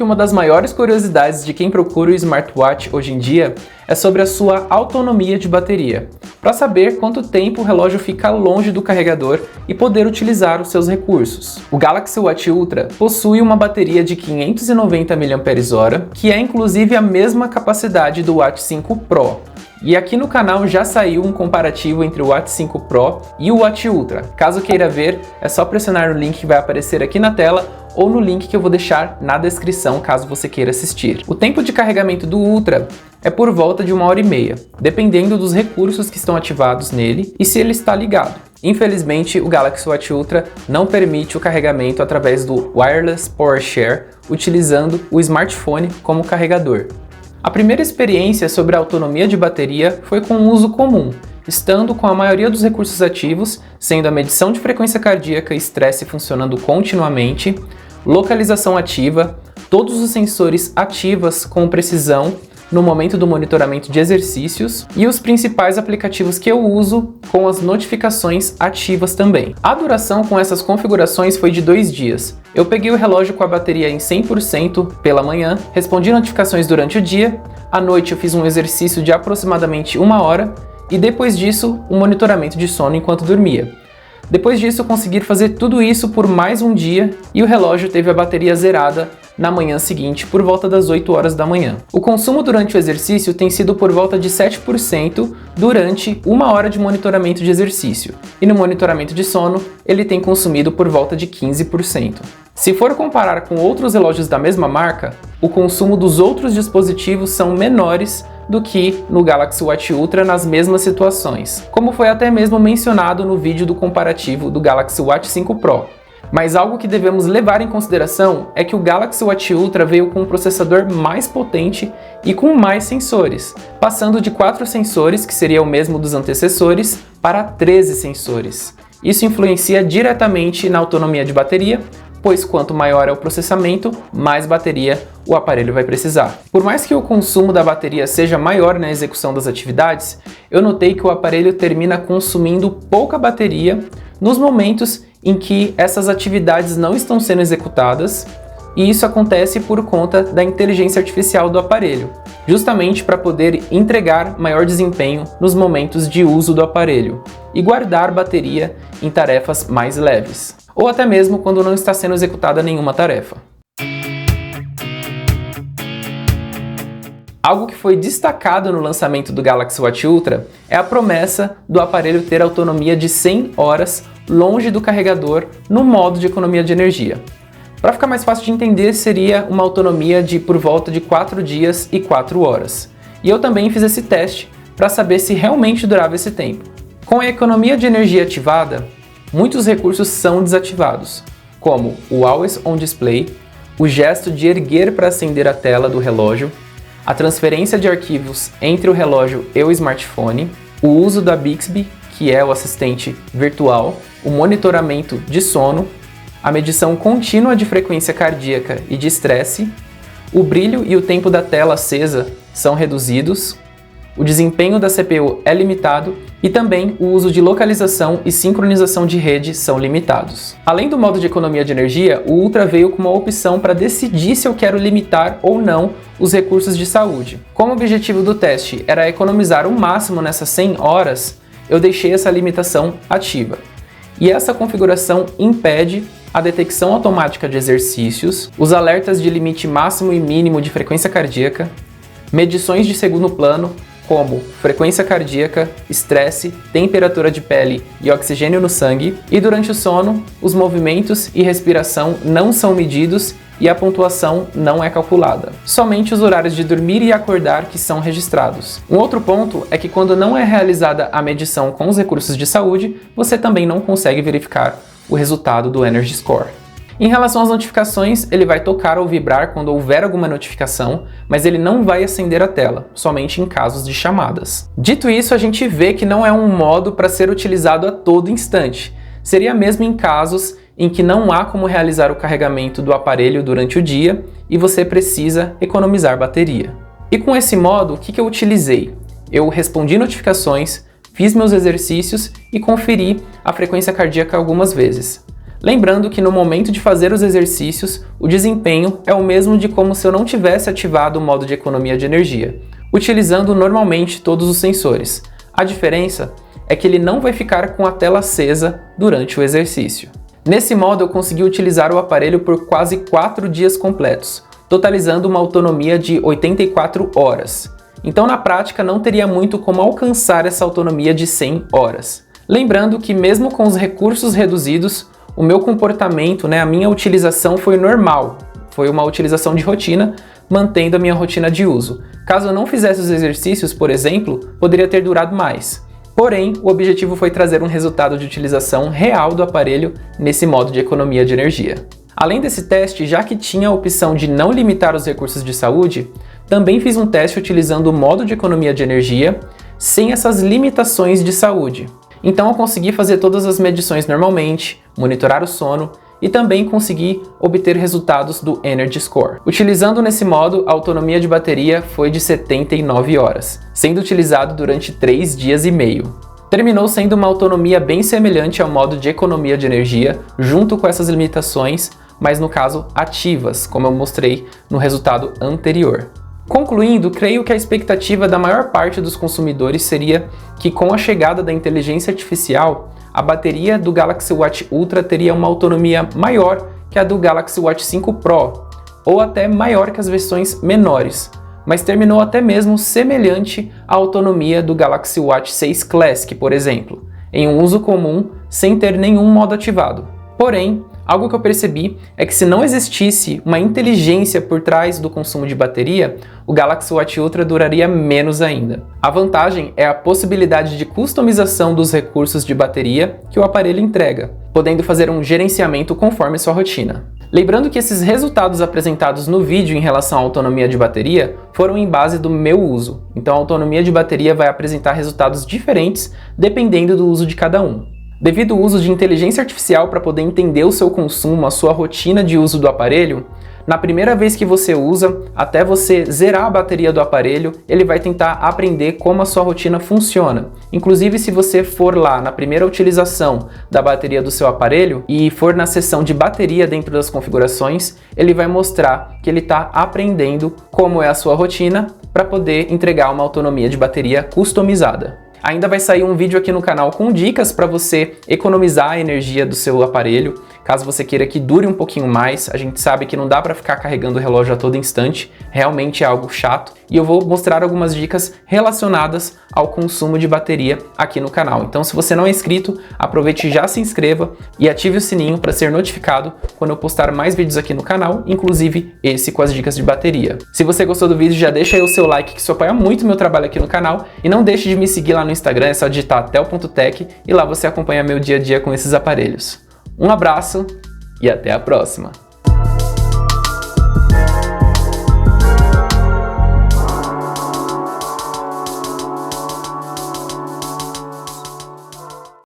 que uma das maiores curiosidades de quem procura o smartwatch hoje em dia é sobre a sua autonomia de bateria, para saber quanto tempo o relógio fica longe do carregador e poder utilizar os seus recursos. O Galaxy Watch Ultra possui uma bateria de 590 mAh, que é inclusive a mesma capacidade do Watch 5 Pro. E aqui no canal já saiu um comparativo entre o Watch 5 Pro e o Watch Ultra. Caso queira ver, é só pressionar no link que vai aparecer aqui na tela ou no link que eu vou deixar na descrição caso você queira assistir. O tempo de carregamento do Ultra é por volta de 1h30, dependendo dos recursos que estão ativados nele e se ele está ligado. Infelizmente, o Galaxy Watch Ultra não permite o carregamento através do Wireless Power Share, utilizando o smartphone como carregador. A primeira experiência sobre a autonomia de bateria foi com um uso comum, estando com a maioria dos recursos ativos, sendo a medição de frequência cardíaca e estresse funcionando continuamente, localização ativa, todos os sensores ativos com precisão no momento do monitoramento de exercícios e os principais aplicativos que eu uso com as notificações ativas também. A duração com essas configurações foi de 2 dias. Eu peguei o relógio com a bateria em 100% pela manhã, respondi notificações durante o dia, à noite eu fiz um exercício de aproximadamente 1 hora e depois disso um monitoramento de sono enquanto dormia. Depois disso eu consegui fazer tudo isso por mais um dia e o relógio teve a bateria zerada na manhã seguinte por volta das 8 horas da manhã. O consumo durante o exercício tem sido por volta de 7% durante 1 hora de monitoramento de exercício e no monitoramento de sono ele tem consumido por volta de 15%. Se for comparar com outros relógios da mesma marca, o consumo dos outros dispositivos são menores do que no Galaxy Watch Ultra nas mesmas situações, como foi até mesmo mencionado no vídeo do comparativo do Galaxy Watch 5 Pro. Mas algo que devemos levar em consideração é que o Galaxy Watch Ultra veio com um processador mais potente e com mais sensores, passando de 4 sensores, que seria o mesmo dos antecessores, para 13 sensores. Isso influencia diretamente na autonomia de bateria, pois quanto maior é o processamento, mais bateria o aparelho vai precisar. Por mais que o consumo da bateria seja maior na execução das atividades, eu notei que o aparelho termina consumindo pouca bateria nos momentos em que essas atividades não estão sendo executadas, e isso acontece por conta da inteligência artificial do aparelho, justamente para poder entregar maior desempenho nos momentos de uso do aparelho e guardar bateria em tarefas mais leves, ou até mesmo quando não está sendo executada nenhuma tarefa. Algo que foi destacado no lançamento do Galaxy Watch Ultra é a promessa do aparelho ter autonomia de 100 horas longe do carregador no modo de economia de energia. Para ficar mais fácil de entender, seria uma autonomia de por volta de 4 dias e 4 horas. E eu também fiz esse teste para saber se realmente durava esse tempo. Com a economia de energia ativada, muitos recursos são desativados, como o Always On Display, o gesto de erguer para acender a tela do relógio, a transferência de arquivos entre o relógio e o smartphone, o uso da Bixby, que é o assistente virtual, o monitoramento de sono, a medição contínua de frequência cardíaca e de estresse, o brilho e o tempo da tela acesa são reduzidos, o desempenho da CPU é limitado e também o uso de localização e sincronização de rede são limitados. Além do modo de economia de energia, o Ultra veio com uma opção para decidir se eu quero limitar ou não os recursos de saúde. Como o objetivo do teste era economizar o máximo nessas 100 horas, eu deixei essa limitação ativa. E essa configuração impede a detecção automática de exercícios, os alertas de limite máximo e mínimo de frequência cardíaca, medições de segundo plano, como frequência cardíaca, estresse, temperatura de pele e oxigênio no sangue, e durante o sono, os movimentos e respiração não são medidos e a pontuação não é calculada. Somente os horários de dormir e acordar que são registrados. Um outro ponto é que quando não é realizada a medição com os recursos de saúde, você também não consegue verificar o resultado do Energy Score. Em relação às notificações, ele vai tocar ou vibrar quando houver alguma notificação, mas ele não vai acender a tela, somente em casos de chamadas. Dito isso, a gente vê que não é um modo para ser utilizado a todo instante. Seria mesmo em casos em que não há como realizar o carregamento do aparelho durante o dia e você precisa economizar bateria. E com esse modo, o que eu utilizei? Eu respondi notificações, fiz meus exercícios e conferi a frequência cardíaca algumas vezes. Lembrando que no momento de fazer os exercícios, o desempenho é o mesmo de como se eu não tivesse ativado o modo de economia de energia, utilizando normalmente todos os sensores. A diferença é que ele não vai ficar com a tela acesa durante o exercício. Nesse modo eu consegui utilizar o aparelho por quase 4 dias completos, totalizando uma autonomia de 84 horas. Então na prática não teria muito como alcançar essa autonomia de 100 horas. Lembrando que mesmo com os recursos reduzidos, o meu comportamento, a minha utilização foi normal, foi uma utilização de rotina, mantendo a minha rotina de uso. Caso eu não fizesse os exercícios, por exemplo, poderia ter durado mais. Porém, o objetivo foi trazer um resultado de utilização real do aparelho nesse modo de economia de energia. Além desse teste, já que tinha a opção de não limitar os recursos de saúde, também fiz um teste utilizando o modo de economia de energia sem essas limitações de saúde. Então eu consegui fazer todas as medições normalmente, monitorar o sono e também consegui obter resultados do Energy Score. Utilizando nesse modo, a autonomia de bateria foi de 79 horas, sendo utilizado durante 3 dias e meio. Terminou sendo uma autonomia bem semelhante ao modo de economia de energia, junto com essas limitações, mas no caso ativas, como eu mostrei no resultado anterior. Concluindo, creio que a expectativa da maior parte dos consumidores seria que com a chegada da inteligência artificial, a bateria do Galaxy Watch Ultra teria uma autonomia maior que a do Galaxy Watch 5 Pro, ou até maior que as versões menores, mas terminou até mesmo semelhante à autonomia do Galaxy Watch 6 Classic, por exemplo, em um uso comum sem ter nenhum modo ativado. Porém, algo que eu percebi é que se não existisse uma inteligência por trás do consumo de bateria, o Galaxy Watch Ultra duraria menos ainda. A vantagem é a possibilidade de customização dos recursos de bateria que o aparelho entrega, podendo fazer um gerenciamento conforme sua rotina. Lembrando que esses resultados apresentados no vídeo em relação à autonomia de bateria foram em base do meu uso, então a autonomia de bateria vai apresentar resultados diferentes dependendo do uso de cada um. Devido ao uso de inteligência artificial para poder entender o seu consumo, a sua rotina de uso do aparelho, na primeira vez que você usa, até você zerar a bateria do aparelho, ele vai tentar aprender como a sua rotina funciona. Inclusive, se você for lá na primeira utilização da bateria do seu aparelho e for na seção de bateria dentro das configurações, ele vai mostrar que ele está aprendendo como é a sua rotina para poder entregar uma autonomia de bateria customizada. Ainda vai sair um vídeo aqui no canal com dicas para você economizar a energia do seu aparelho, caso você queira que dure um pouquinho mais. A gente sabe que não dá para ficar carregando o relógio a todo instante, realmente é algo chato, e eu vou mostrar algumas dicas relacionadas ao consumo de bateria aqui no canal. Então, se você não é inscrito, aproveite e já se inscreva e ative o sininho para ser notificado quando eu postar mais vídeos aqui no canal, inclusive esse com as dicas de bateria. Se você gostou do vídeo, já deixa aí o seu like, que isso apoia muito o meu trabalho aqui no canal, e não deixe de me seguir lá no Instagram, é só digitar tel.tech e lá você acompanha meu dia a dia com esses aparelhos. Um abraço e até a próxima!